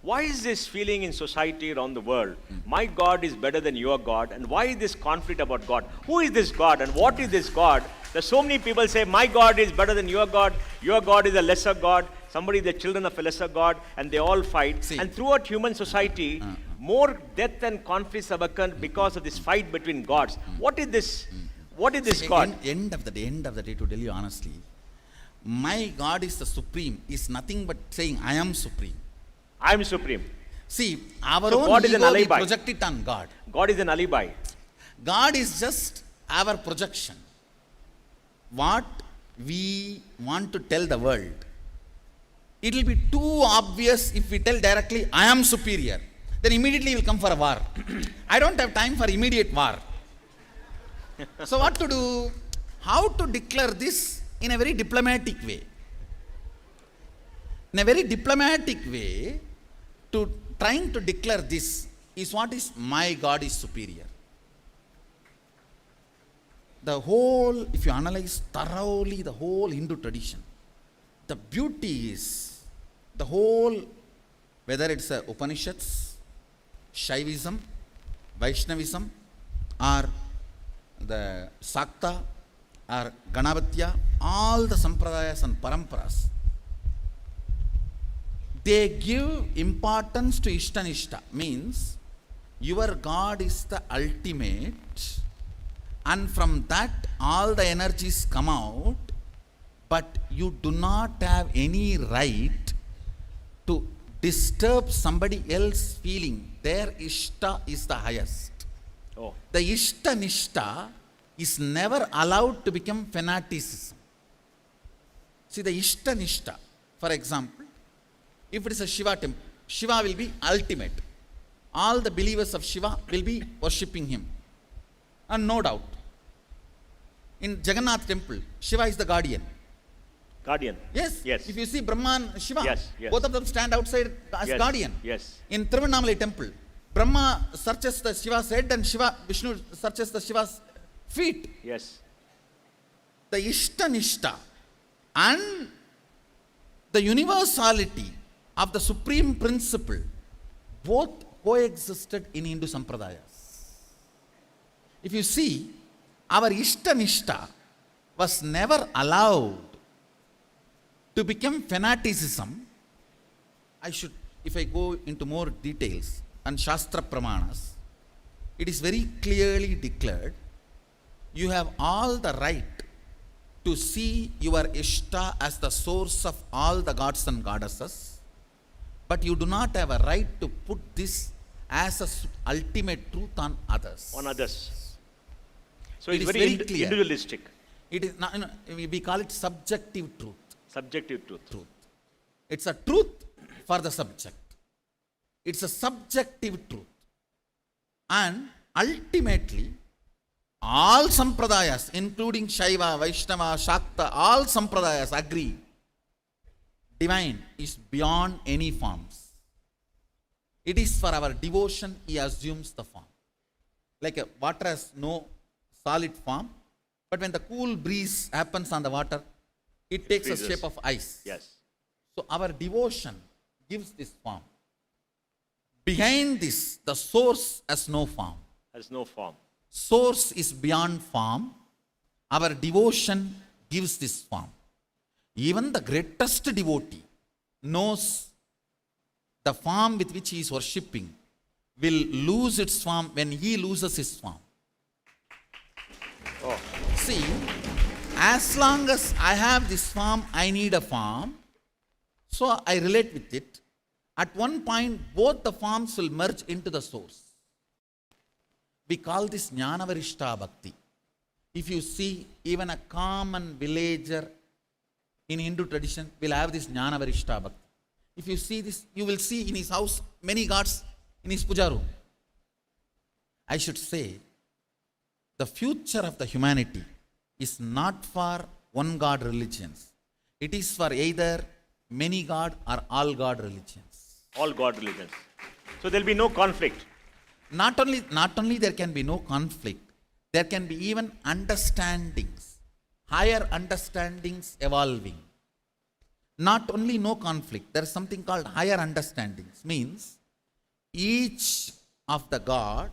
why is this feeling in society around the world? My God is better than your God. And why is this conflict about God? Who is this God and what is this God? There's so many people say, my God is better than your God is a lesser God, somebody is the children of a lesser God, and they all fight. See. And throughout human society, more death and conflicts have occurred because of this fight between gods. What is this? What is this God? End of the day, to tell you honestly, my God is the supreme, is nothing but saying, I am supreme. I am supreme. See, our So own God is an ego, we alibi. project it on God. God is an alibi. God is just our projection. What we want to tell the world. It will be too obvious if we tell directly, I am superior. Then immediately we will come for a war. I don't have time for immediate war. So what to do? How to declare this in a very diplomatic way? In a very diplomatic way, to trying to declare this is what is my God is superior. The whole, if you analyze thoroughly the whole Hindu tradition, the beauty is the whole, whether it's Upanishads, Shaivism, Vaishnavism, or the Sakta, or Ganavatya, all the Sampradayas and Paramparas, they give importance to Ishtanishta, means your God is the ultimate, and from that all the energies come out, but you do not have any right to disturb somebody else's feeling. Their Ishta is the highest. Oh. The Ishtanishta is never allowed to become fanaticism. See, the Ishtanishta, for example, if it is a Shiva temple, Shiva will be ultimate. All the believers of Shiva will be worshipping him. And no doubt, in Jagannath temple, Shiva is the guardian. Guardian. Yes. Yes. If you see Brahma and Shiva, Yes, yes. both of them stand outside as Yes, guardian. yes. In Tiruvannamalai temple, Brahma searches the Shiva's head and Vishnu searches the Shiva's feet. Yes. The Ishtanishta and the universality of the supreme principle both coexisted in Hindu Sampradayas. If you see, our Ishtanishta was never allowed to become fanaticism. If I go into more details and Shastra Pramanas, it is very clearly declared, you have all the right to see your Ishta as the source of all the gods and goddesses, but you do not have a right to put this as a ultimate truth on others. On others. So It it's is very very clear. individualistic. It is not, we call it subjective truth. Subjective truth. It's a truth for the subject. It's a subjective truth. And ultimately, all Sampradayas, including Shaiva, Vaishnava, Shakta, all Sampradayas agree, divine is beyond any forms. It is for our devotion, he assumes the form. Like a water has no solid form, but when the cool breeze happens on the water, it takes a freezes. shape of ice. Yes. So our devotion gives this form. Behind this, the source has no form. Has no form. Source is beyond form. Our devotion gives this form. Even the greatest devotee knows the form with which he is worshipping will lose its form when he loses his form. Oh. See, as long as I have this form, I need a form. So I relate with it. At one point, both the forms will merge into the source. We call this Jnanavarishta Bhakti. If you see, even a common villager in Hindu tradition will have this Jnanavarishta Bhakti. If you see this, you will see in his house many gods in his puja room. I should say, the future of the humanity is not for one God religions. It is for either many God or all God religions. All God religions. So there'll be no conflict. Not only there can be no conflict, there can be even understandings, higher understandings evolving. not only no conflict, there is something called higher understandings. Means each of the God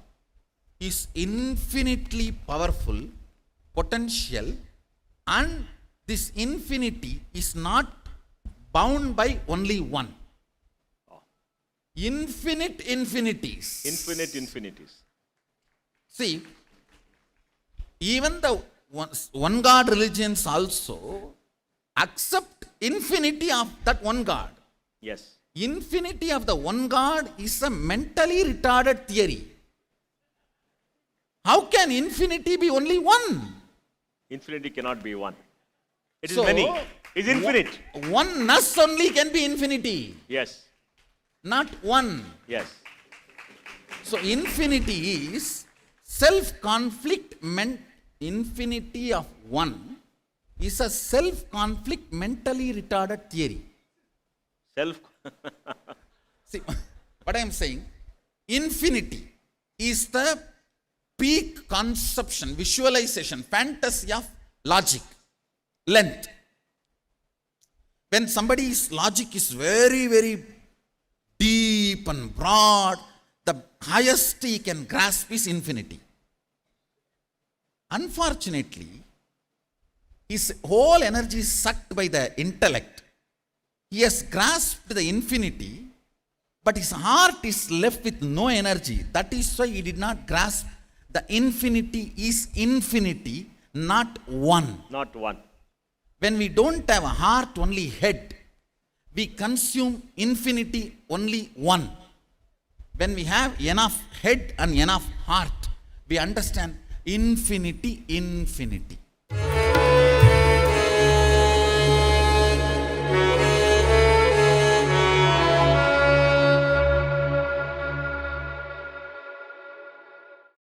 is infinitely powerful, potential, and this infinity is not bound by only one. Infinite infinities. Infinite infinities. See, even the one God religions also accept infinity of that one God. Yes. Infinity of the one God is a mentally retarded theory. How can infinity be only one? Infinity cannot be one. It is So, many. It's infinite. Oneness only can be infinity, Yes. not one. Yes. So infinity is self-conflict infinity of one is a self-conflict mentally retarded theory. Self. See, what I am saying, infinity is the peak conception, visualization, fantasy of logic, length. When somebody's logic is very, very deep and broad, the highest he can grasp is infinity. Unfortunately, his whole energy is sucked by the intellect. He has grasped the infinity, but his heart is left with no energy. That is why he did not grasp the infinity is infinity, not one. Not one. When we don't have a heart, only head, we consume infinity only one. When we have enough head and enough heart, we understand infinity, infinity.